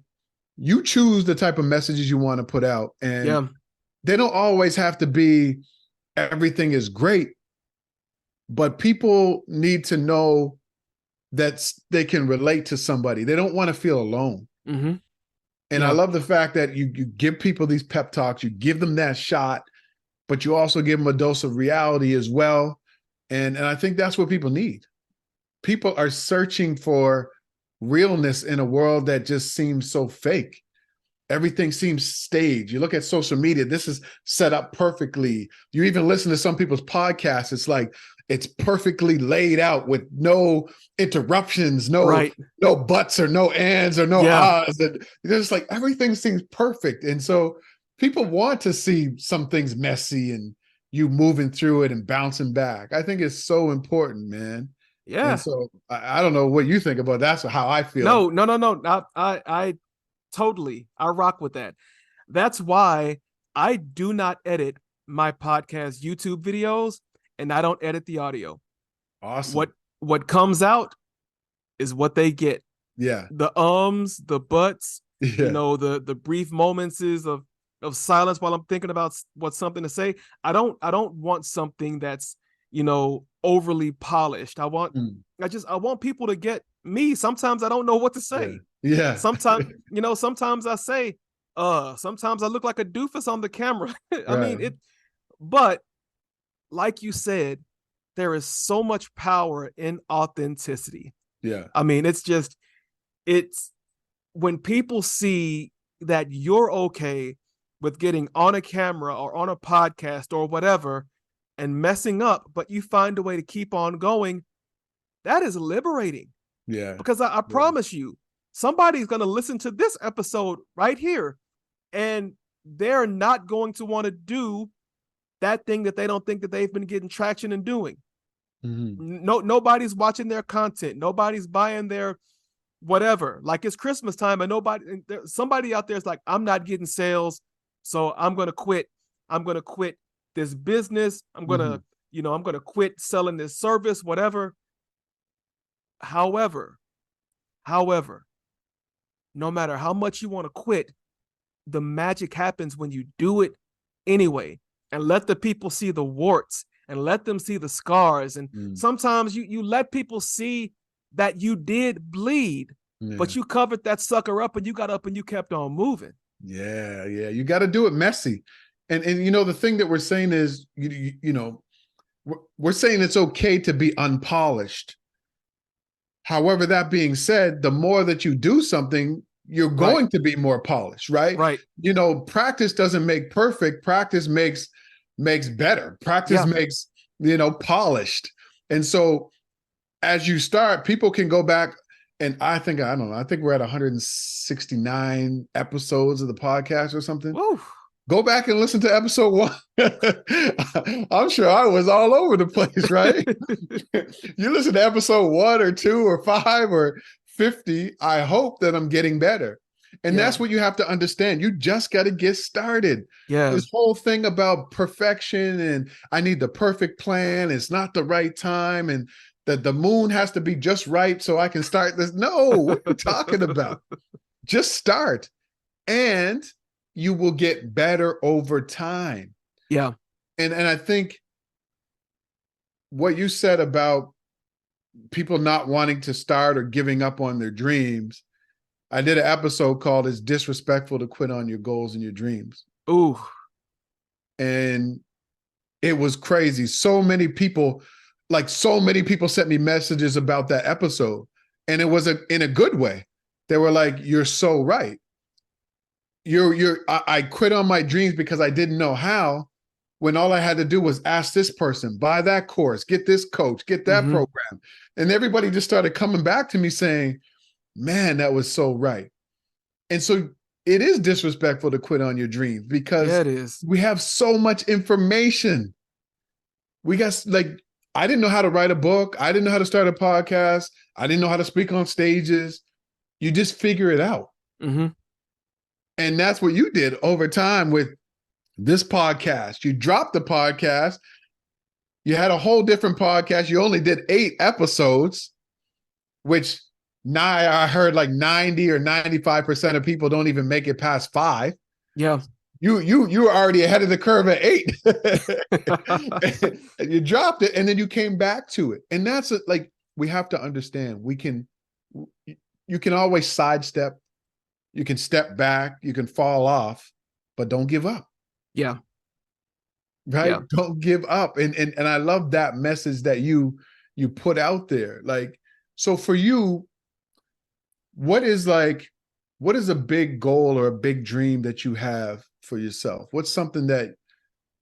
you choose the type of messages you want to put out. And Yeah. they don't always have to be everything is great, but people need to know that they can relate to somebody. They don't want to feel alone. Mm-hmm. And I love the fact that you give people these pep talks, you give them that shot, but you also give them a dose of reality as well. And I think that's what people need. People are searching for realness in a world that just seems so fake. Everything seems staged. You look at social media, this is set up perfectly. You even listen to some people's podcasts, it's like it's perfectly laid out with no interruptions, no buts or no ands or no ahs. And it's like everything seems perfect. And so people want to see some things messy and you moving through it and bouncing back. I think it's so important, man. Yeah. And so I don't know what you think about that. That's how I feel. No. I totally. I rock with that. That's why I do not edit my podcast YouTube videos and I don't edit the audio. Awesome. What comes out is what they get. Yeah. The the buts, yeah. The brief moments of silence while I'm thinking about what's something to say. I don't want something that's, overly polished. I want people to get me. Sometimes I don't know what to say. Yeah. Sometimes, sometimes I say, sometimes I look like a doofus on the camera. I mean, but like you said, there is so much power in authenticity. Yeah. I mean, it's when people see that you're okay with getting on a camera or on a podcast or whatever and messing up, but you find a way to keep on going, that is liberating. Yeah. Because I promise you, somebody's going to listen to this episode right here and they're not going to want to do that thing that they don't think that they've been getting traction in doing. Mm-hmm. Nobody's watching their content. Nobody's buying their whatever. Like it's Christmas time and somebody out there is like, I'm not getting sales, so I'm going to quit. I'm going to quit this business. I'm going to, I'm going to quit selling this service, whatever. However, no matter how much you want to quit, the magic happens when you do it anyway and let the people see the warts and let them see the scars. And sometimes you let people see that you did bleed, but you covered that sucker up and you got up and you kept on moving. Yeah. You got to do it messy. And the thing that we're saying is, we're saying it's okay to be unpolished. However, that being said, the more that you do something, you're going to be more polished, right? Right. Practice doesn't make perfect. Practice makes better. Practice makes, polished. And so as you start, people can go back and I think we're at 169 episodes of the podcast or something. Woo. Go back and listen to episode 1. I'm sure I was all over the place, right? You listen to episode 1 or 2 or 5 or 50. I hope that I'm getting better. And that's what you have to understand. You just got to get started. Yeah. This whole thing about perfection and I need the perfect plan. It's not the right time. And that the moon has to be just right so I can start this. No, what are you talking about? Just start. And you will get better over time. Yeah. And I think what you said about people not wanting to start or giving up on their dreams, I did an episode called It's Disrespectful to Quit on Your Goals and Your Dreams. Ooh. And it was crazy. So many people sent me messages about that episode. And it was in a good way. They were like, you're so right. I quit on my dreams because I didn't know how. when all I had to do was ask this person, buy that course, get this coach, get that Mm-hmm. program. And everybody just started coming back to me saying, man, that was so right. And so it is disrespectful to quit on your dreams Yeah, because it is. we have so much information. We got like, I didn't know how to write a book. I didn't know how to start a podcast. I didn't know how to speak on stages. You just figure it out. Mm-hmm. And that's what you did over time with this podcast. You dropped the podcast. You had a whole different podcast. You only did 8 episodes, which now I heard like 90 or 95% of people don't even make it past 5. Yeah. You were already ahead of the curve at 8. You dropped it and then you came back to it. And that's like, we have to understand you can always sidestep, you can step back, you can fall off, but don't give up. Yeah. Right? Yeah. Don't give up. And I love that message that you put out there. Like, so for you, what is a big goal or a big dream that you have for yourself? What's something that,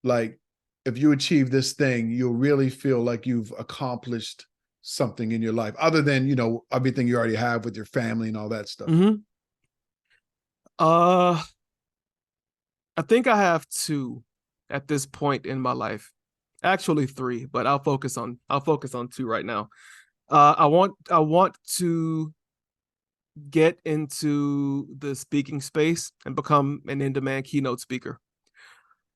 like, if you achieve this thing, you'll really feel like you've accomplished something in your life, other than, everything you already have with your family and all that stuff? Mm-hmm. I think I have 2 at this point in my life. Actually 3, but I'll focus on 2 right now. I want to get into the speaking space and become an in-demand keynote speaker.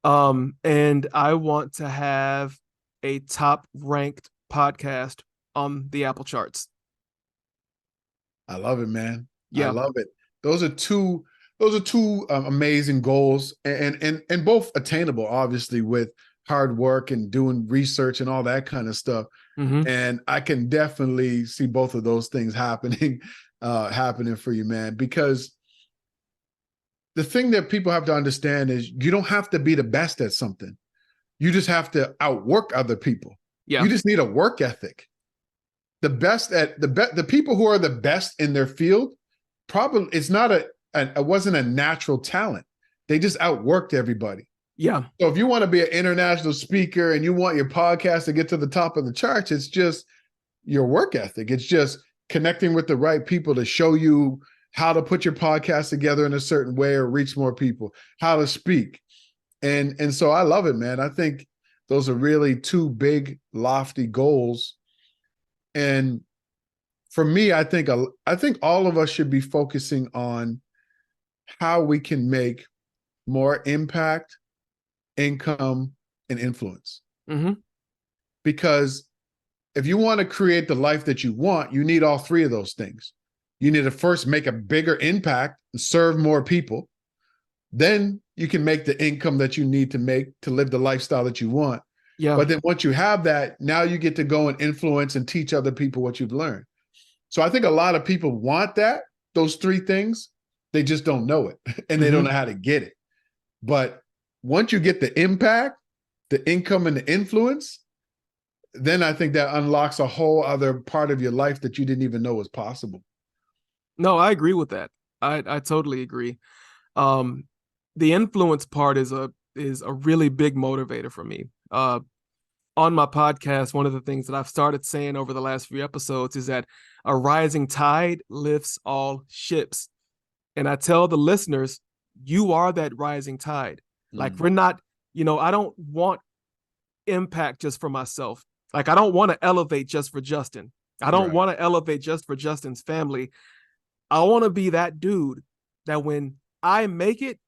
And I want to have a top ranked podcast on the Apple charts. I love it, man. I Yeah. love it. Those are two amazing goals, and both attainable, obviously, with hard work and doing research and all that kind of stuff. Mm-hmm. And I can definitely see both of those things happening for you, man. Because the thing that people have to understand is you don't have to be the best at something. You just have to outwork other people. Yeah. You just need a work ethic. The people who are the best in their field, probably it wasn't a natural talent. They just outworked everybody. Yeah. So if you want to be an international speaker and you want your podcast to get to the top of the charts, it's just your work ethic. It's just connecting with the right people to show you how to put your podcast together in a certain way or reach more people, how to speak. And so I love it, man. I think those are really 2 big, lofty goals. And for me, I think all of us should be focusing on how we can make more impact, income, and influence. Mm-hmm. Because if you want to create the life that you want, you need all 3 of those things. You need to first make a bigger impact and serve more people. Then you can make the income that you need to make to live the lifestyle that you want. Yeah. But then once you have that, now you get to go and influence and teach other people what you've learned. So I think a lot of people want those 3 things. They just don't know it and they don't know how to get it. But once you get the impact, the income, and the influence, then I think that unlocks a whole other part of your life that you didn't even know was possible. No, I agree with that. I totally agree. The influence part is a really big motivator for me. On my podcast, one of the things that I've started saying over the last few episodes is that a rising tide lifts all ships. And I tell the listeners, you are that rising tide. Like, we're not, I don't want impact just for myself. Like, I don't want to elevate just for Justin. I don't want to elevate just for Justin's family. I want to be that dude that when I make it,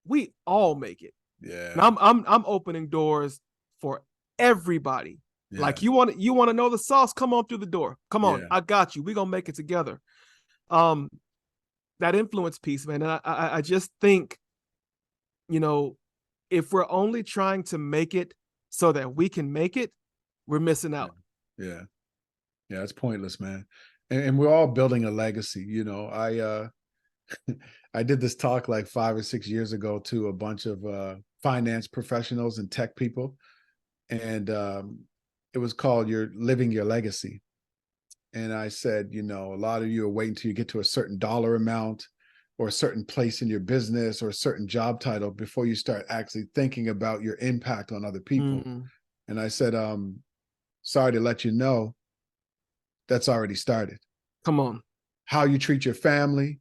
we all make it. Yeah. And I'm opening doors for everybody. Yeah. Like, you want to know the sauce? Come on through the door. Come on, I got you. We're gonna make it together. That influence piece, man. And I just think, if we're only trying to make it so that we can make it, we're missing out. Yeah, it's pointless, man. And we're all building a legacy. I did this talk like 5 or 6 years ago to a bunch of finance professionals and tech people. And it was called "You're Living Your Legacy." And I said, a lot of you are waiting till you get to a certain dollar amount or a certain place in your business or a certain job title before you start actually thinking about your impact on other people. And I said, sorry to let you know, that's already started. Come on. How you treat your family,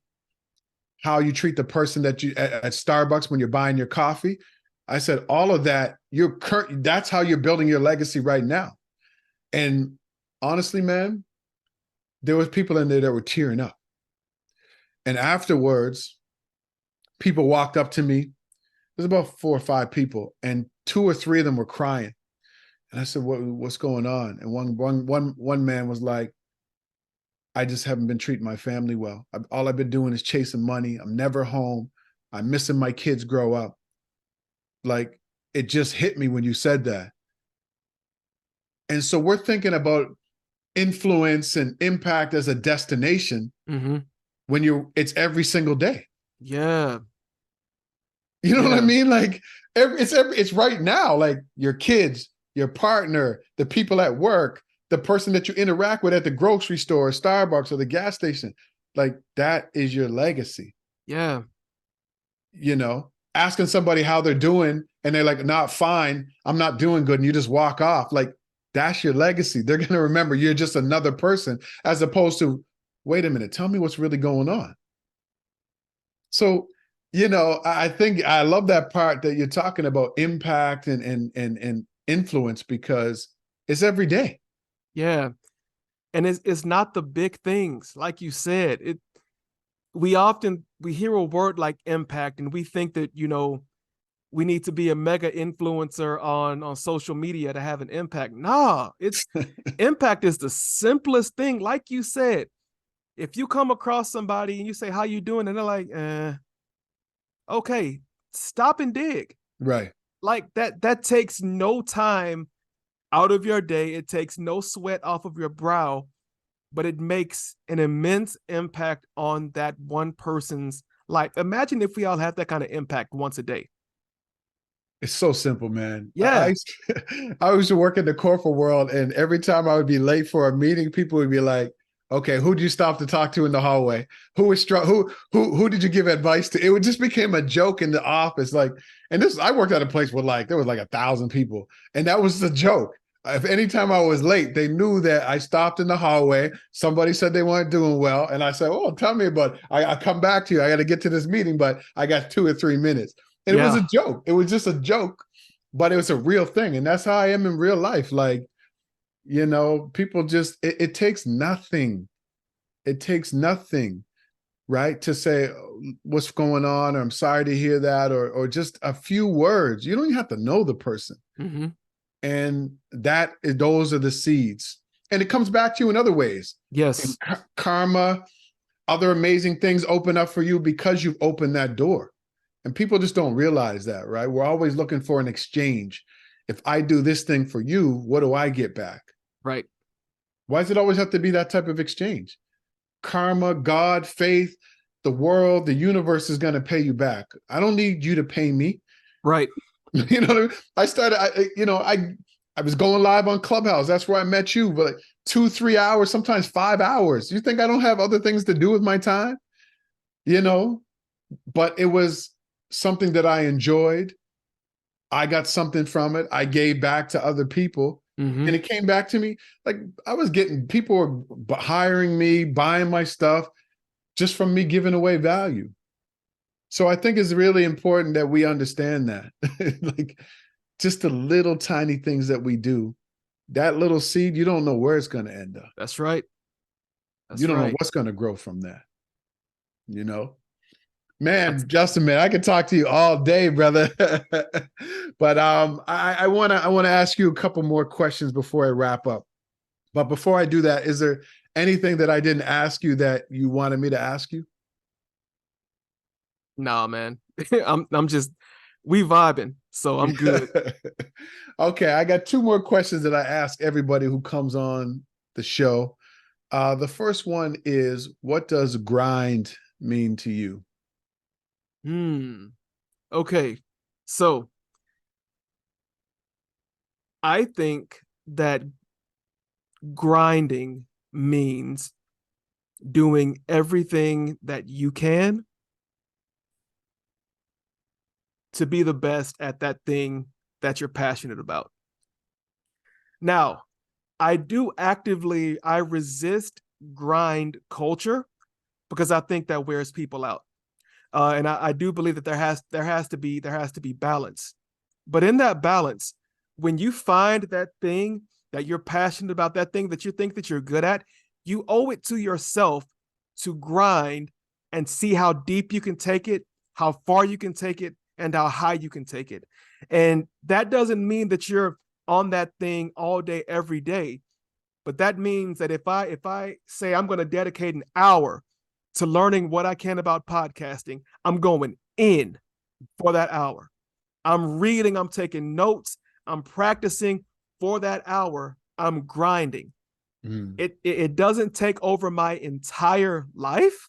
how you treat the person that you at Starbucks when you're buying your coffee. I said, all of that, that's how you're building your legacy right now. And honestly, man, there was people in there that were tearing up. And afterwards, people walked up to me. There's about 4 or 5 people, and 2 or 3 of them were crying. And I said, what's going on? And one man was like, I just haven't been treating my family well. All I've been doing is chasing money. I'm never home. I'm missing my kids grow up. Like, it just hit me when you said that. And so we're thinking about influence and impact as a destination when it's every single day. Yeah. You know what I mean? Like it's right now, like your kids, your partner, the people at work, the person that you interact with at the grocery store, Starbucks, or the gas station. Like, that is your legacy. Yeah. You know, asking somebody how they're doing and they're like, not fine, I'm not doing good. And you just walk off. Like, that's your legacy. They're going to remember you're just another person, as opposed to, wait a minute, tell me what's really going on. So, you know, I think I love that part that you're talking about impact and influence, because it's every day. Yeah. And it's not the big things. Like you said, we hear a word like impact and we think that, you know, we need to be a mega influencer on social media to have an impact. Nah, impact is the simplest thing. Like you said, if you come across somebody and you say, how you doing? And they're like, okay, stop and dig. Right. Like that takes no time out of your day. It takes no sweat off of your brow, but it makes an immense impact on that one person's life. Imagine if we all had that kind of impact once a day. It's so simple, man. Yeah. I used to work in the corporate world, and every time I would be late for a meeting, people would be like, okay, who did you stop to talk to in the hallway? Who did you give advice to? It just became a joke in the office. Like, and I worked at a place where there was like 1,000 people, and that was the joke. If anytime I was late, they knew that I stopped in the hallway. Somebody said they weren't doing well, and I said, "Oh, tell me about it. I come back to you. I got to get to this meeting, but I got 2 or 3 minutes." And it was a joke. It was just a joke, but it was a real thing, and that's how I am in real life. Like, you know, people just it takes nothing. It takes nothing, right, to say what's going on, or I'm sorry to hear that, or just a few words. You don't even have to know the person. And those are the seeds. And it comes back to you in other ways. Yes. And karma, other amazing things open up for you because you've opened that door. And people just don't realize that, right? We're always looking for an exchange. If I do this thing for you, what do I get back? Right. Why does it always have to be that type of exchange? Karma, God, faith, the world, the universe is going to pay you back. I don't need you to pay me. Right. You know what I mean? I was going live on Clubhouse. That's where I met you. But 2, 3 hours, sometimes 5 hours. You think I don't have other things to do with my time? You know, but it was something that I enjoyed. I got something from it. I gave back to other people. And it came back to me. Like, I was people were hiring me, buying my stuff just from me giving away value. So I think it's really important that we understand that. Like, just the little tiny things that we do, that little seed, you don't know where it's going to end up. That's right. You don't know what's going to grow from that. You know, man, Justin, man, I could talk to you all day, brother. But I want to ask you a couple more questions before I wrap up. But before I do that, is there anything that I didn't ask you that you wanted me to ask you? Nah, man. I'm just we vibing, so I'm good. Okay, I got 2 more questions that I ask everybody who comes on the show. The first one is, what does grind mean to you? Okay. So I think that grinding means doing everything that you can to be the best at that thing that you're passionate about. Now, I resist grind culture because I think that wears people out. And I do believe that there has to be balance. But in that balance, when you find that thing that you're passionate about, that thing that you think that you're good at, you owe it to yourself to grind and see how deep you can take it, how far you can take it, and how high you can take it. And that doesn't mean that you're on that thing all day, every day. But that means that if I say I'm going to dedicate an hour to learning what I can about podcasting, I'm going in for that hour. I'm reading, I'm taking notes, I'm practicing for that hour, I'm grinding. Mm. It doesn't take over my entire life,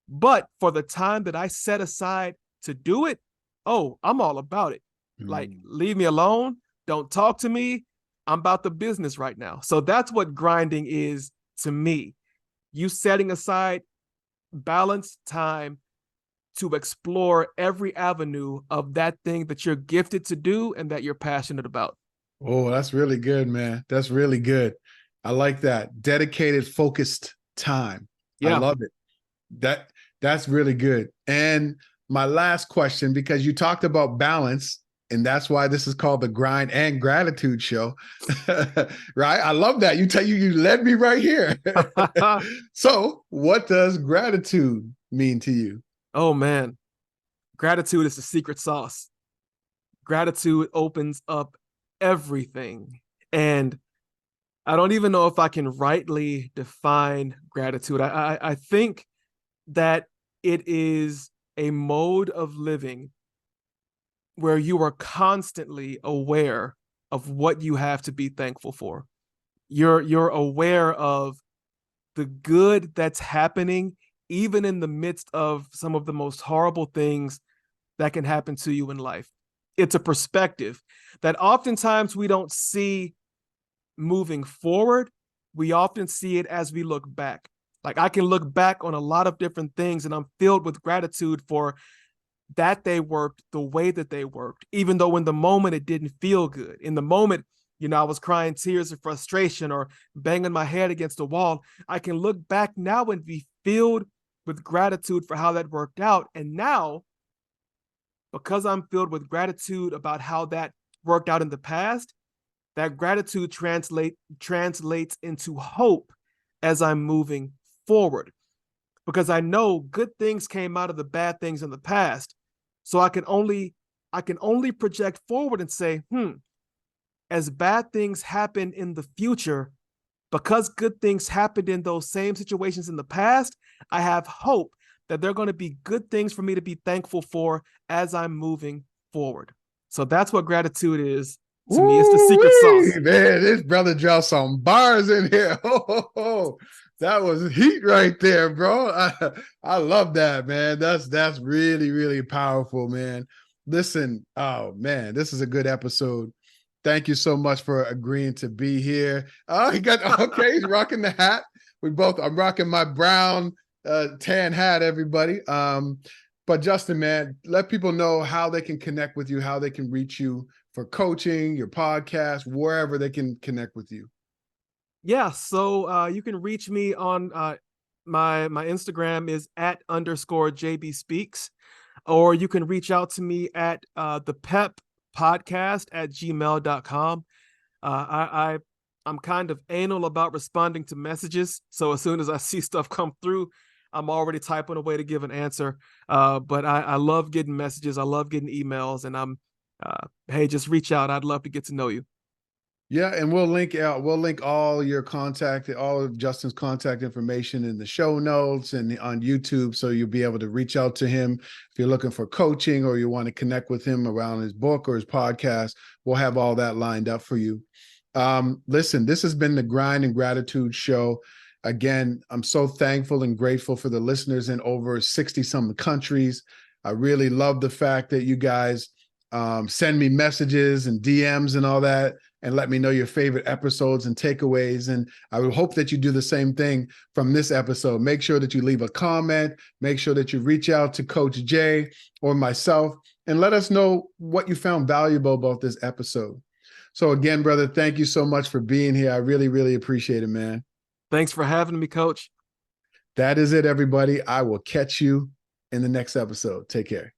but for the time that I set aside to do it, oh, I'm all about it. Like, Mm. leave me alone, don't talk to me. I'm about the business right now. So that's what grinding is to me. You setting aside balanced time to explore every avenue of that thing that you're gifted to do and that you're passionate about. Oh, that's really good, man. That's really good. I like that. Dedicated, focused time. I Yeah. love it. That's really good. And my last question, because you talked about balance, and that's why this is called the Grind and Gratitude Show. Right? I love that. You led me right here. So, what does gratitude mean to you? Oh man, gratitude is the secret sauce. Gratitude opens up everything. And I don't even know if I can rightly define gratitude. I think that it is a mode of living where you are constantly aware of what you have to be thankful for. You're aware of the good that's happening, even in the midst of some of the most horrible things that can happen to you in life. It's a perspective that oftentimes we don't see moving forward. We often see it as we look back. Like, I can look back on a lot of different things and I'm filled with gratitude for that they worked the way that they worked, even though in the moment it didn't feel good. In the moment, I was crying tears of frustration or banging my head against a wall. I can look back now and be filled with gratitude for how that worked out. And now, because I'm filled with gratitude about how that worked out in the past, that gratitude translates into hope as I'm moving forward. Because I know good things came out of the bad things in the past. So I can only project forward and say, as bad things happen in the future, because good things happened in those same situations in the past, I have hope that there are going to be good things for me to be thankful for as I'm moving forward. So that's what gratitude is to me. It's the secret Ooh, sauce. man, this brother dropped some bars in here. That was heat right there, bro. I love that, man. That's really, really powerful, man. Listen, oh man, this is a good episode. Thank you so much for agreeing to be here. Oh, he's rocking the hat. I'm rocking my brown tan hat, everybody. But Justin, man, let people know how they can connect with you, how they can reach you for coaching, your podcast, wherever they can connect with you. Yeah, so you can reach me on my Instagram is @_JB Speaks, or you can reach out to me at the Pep Podcast at gmail.com. I'm kind of anal about responding to messages, so as soon as I see stuff come through, I'm already typing away to give an answer. But I love getting messages, I love getting emails, and hey, just reach out. I'd love to get to know you. Yeah, and we'll link all your contact, all of Justin's contact information in the show notes and on YouTube, so you'll be able to reach out to him if you're looking for coaching or you want to connect with him around his book or his podcast. We'll have all that lined up for you. Listen, this has been the Grind and Gratitude Show. Again, I'm so thankful and grateful for the listeners in over 60 some countries. I really love the fact that you guys send me messages and DMs and all that, and let me know your favorite episodes and takeaways. And I would hope that you do the same thing from this episode. Make sure that you leave a comment. Make sure that you reach out to Coach Jay or myself and let us know what you found valuable about this episode. So again, brother, thank you so much for being here. I really, really appreciate it, man. Thanks for having me, Coach. That is it, everybody. I will catch you in the next episode. Take care.